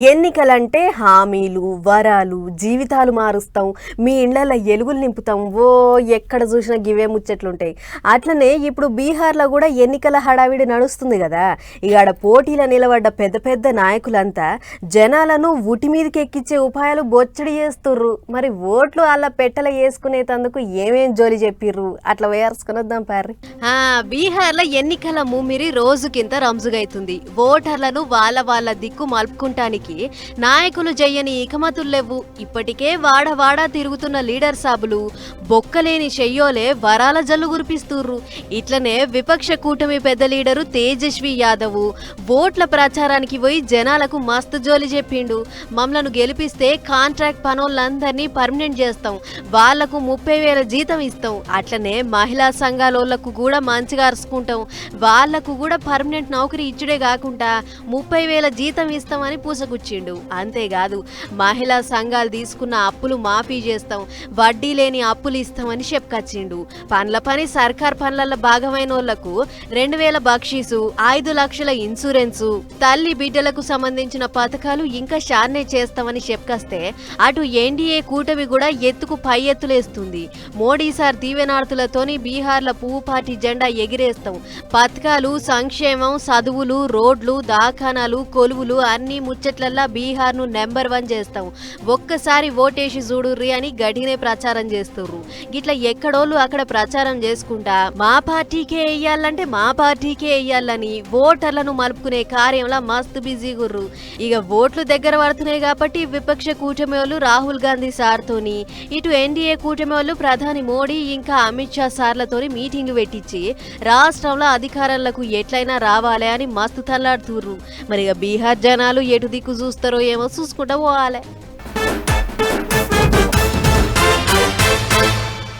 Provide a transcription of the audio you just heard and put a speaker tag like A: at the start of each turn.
A: ఎన్నికలంటే హామీలు, వరాలు, జీవితాలు మారుస్తాం, మీ ఇండ్లల్లో ఎలుగులు నింపుతాం, ఎక్కడ చూసినా గివే ముచ్చట్లుంటాయి. అట్లనే ఇప్పుడు బీహార్లో కూడా ఎన్నికల హడావిడి నడుస్తుంది కదా. ఇక ఆడ పోటీలో నిలబడ్డ పెద్ద పెద్ద నాయకులంతా జనాలను ఉటి మీదకి ఎక్కించే ఉపాయాలు బొచ్చడి చేస్తుర్రు. మరి ఓట్లు అలా పెట్టల వేసుకునేందుకు ఏమేం జోలి చెప్పిర్రు, అట్లా వేసుకుని వద్దాం పార్రి. బీహార్లో ఎన్నికల ముమ్మిరి రోజుకింత రంజుగైతుంది. ఓటర్లను వాళ్ళ దిక్కు మలుపుకుంటానికి నాయకులు జయ్యని ఇకమతుల్లేవు. ఇప్పటికే వాడ తిరుగుతున్న లీడర్ సాబులు బొక్కలేని చెయ్యోలే వరాల జల్లు కురిపిస్తుర్రు. ఇట్లనే విపక్ష కూటమి పెద్ద లీడరు తేజస్వి యాదవ్ ఓట్ల ప్రచారానికి పోయి జనాలకు మస్తు జోలి చెప్పిండు. మమ్మలను గెలిపిస్తే కాంట్రాక్ట్ పనులందరినీ పర్మనెంట్ చేస్తాం, వాళ్లకు 30,000 జీతం ఇస్తాం, అట్లనే మహిళా సంఘాలకు కూడా మంచిగా అరుచుకుంటాం, వాళ్లకు కూడా పర్మనెంట్ నౌకరీ ఇచ్చుడే కాకుండా 30,000 జీతం ఇస్తామని పూసగుచ్చిండు. అంతేకాదు మహిళా సంఘాలు తీసుకున్న అప్పులు మాఫీ చేస్తాం, వడ్డీ లేని అప్పులు ఇస్తామని చెప్పుకొచ్చిండు. పనుల పని సర్కార్ పనుల భాగమైన వాళ్లకు 2,000 బక్షీసు, 5 లక్షల ఇన్సూరెన్సు, తల్లి బిడ్డలకు సంబంధించిన పథకాలు ఇంకా షాన్నే చేస్తామని చెప్పుకొస్తే అటు ఎన్డీఏ కూటమి కూడా ఎత్తుకు పై ఎత్తులేస్తుంది. మోడీ సార్ దీవెనార్తులతోని బీహార్ల పువ్వు పార్టీ జెండా ఎగిరేస్తాం, పథకాలు, సంక్షేమం, చదువులు, రోడ్లు, దాఖానాలు, కొలువులు అన్ని ముచ్చట్లల్లా బీహార్ ను నెంబర్ 1 చేస్తాం, ఒక్కసారి ఓటేసి చూడుర్రి అని గడినే ప్రచారం చేస్తుర్రు. గిట్లా ఎక్కడోళ్ళు అక్కడ ప్రచారం చేసుకుంటా మా పార్టీకే వెయ్యాలంటే మా పార్టీకే వెయ్యాలని ఓటర్లను మలుపుకునే కార్యంలో మస్తు బిజీగుర్రు. ఇక ఓట్లు దగ్గర పడుతున్నాయి కాబట్టి విపక్ష కూటమి వాళ్ళు రాహుల్ గాంధీ సార్తోని, ఇటు ఎన్డీఏ కూటమి వాళ్ళు ప్రధాని మోడీ ఇంకా అమిత్ షా సార్లతోని మీటింగ్ పెట్టించి రాష్ట్రంలో అధికారంలోకి ఎట్లయినా రావాలి అని మస్తు తల్లాడుతుర్రు. మరి బీహార్ జనాలు ఎటు దిక్కు చూస్తారో ఏమో చూసుకుంటా పోవాలి.